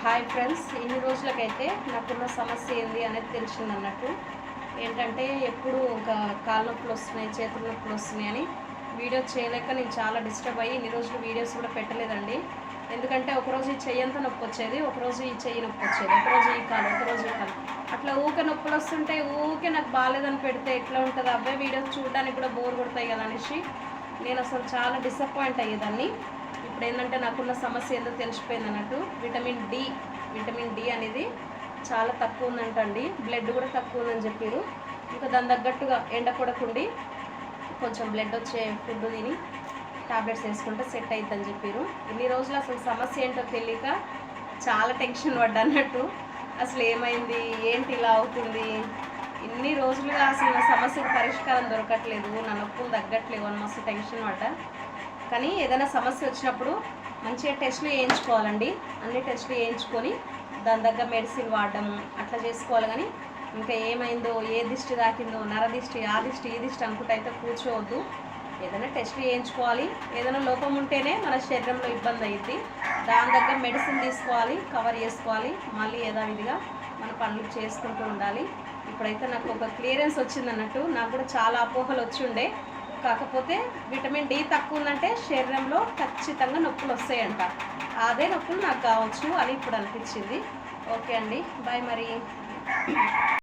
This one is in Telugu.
హాయ్ ఫ్రెండ్స్, ఇన్ని రోజులకైతే నాకున్న సమస్య ఏంది అనేది తెలిసిందన్నట్టు. ఏంటంటే ఎప్పుడు ఇంకా కాళ్ళ నొప్పులు వస్తున్నాయి, చేతుల నొప్పులు వస్తున్నాయి అని వీడియో చేయలేక నేను చాలా డిస్టర్బ్ అయ్యి ఇన్ని రోజులు వీడియోస్ కూడా పెట్టలేదండి. ఎందుకంటే ఒకరోజు ఈ చెయ్యి అంతా నొప్పి వచ్చేది, ఒకరోజు ఈ చెయ్యి నొప్పి వచ్చేది, ఒకరోజు ఈ కాలు, ఒకరోజు ఈ కాలు, అట్లా ఊకే నొప్పులు వస్తుంటే ఊకే నాకు బాగాలేదని పెడితే ఎట్లా ఉంటుంది, అవే వీడియోస్ చూడడానికి కూడా బోర్ కొడతాయి కదా అనేసి నేను అసలు చాలా డిసప్పాయింట్ అయ్యేదాన్ని. ఇప్పుడు ఏంటంటే నాకున్న సమస్య ఏందో తెలిసిపోయింది అన్నట్టు. విటమిన్ డి అనేది చాలా తక్కువ ఉందంటండి. బ్లడ్ కూడా తక్కువ ఉందని చెప్పారు. ఇంకా దాని తగ్గట్టుగా ఎండ కొడకుండి కొంచెం బ్లడ్ వచ్చే ఫుడ్ తిని టాబ్లెట్స్ వేసుకుంటే సెట్ అవుతుందని చెప్పారు. ఇన్ని రోజులు అసలు సమస్య ఏంటో తెలియక చాలా టెన్షన్ పడ్డా అన్నట్టు. అసలు ఏమైంది, ఏంటి ఇలా అవుతుంది, ఇన్ని రోజులుగా అసలు నా సమస్యకు పరిష్కారం దొరకట్లేదు, నా నొప్పులు తగ్గట్లేవు అని మస్తు టెన్షన్ పడ్డా. కానీ ఏదైనా సమస్య వచ్చినప్పుడు మంచిగా టెస్టులు చేయించుకోవాలండి. అన్ని టెస్టులు చేయించుకొని దాని దగ్గర మెడిసిన్ వాడడము అట్లా చేసుకోవాలి. కానీ ఇంకా ఏమైందో, ఏ దిష్టి తాకిందో, నరదిష్టి, ఆ దిష్టి, ఈ దిష్టి అనుకుంటే అయితే కూర్చోవద్దు. ఏదైనా టెస్టులు చేయించుకోవాలి. ఏదైనా లోపం ఉంటేనే మన శరీరంలో ఇబ్బంది అయ్యింది. దాని దగ్గర మెడిసిన్ తీసుకోవాలి, కవర్ చేసుకోవాలి, మళ్ళీ యథావిధిగా మన పనులు చేసుకుంటూ ఉండాలి. ఇప్పుడైతే నాకు ఒక క్లియరెన్స్ వచ్చిందన్నట్టు. నాకు కూడా చాలా అపోహలు వచ్చి ఉండే. కాకపోతే విటమిన్ డి తక్కువ ఉందంటే శరీరంలో ఖచ్చితంగా నొప్పులు వస్తాయంట. అదే నొప్పులు నాకు కావచ్చు అని ఇప్పుడు అనిపించింది. ఓకే అండి, బాయ్ మరి.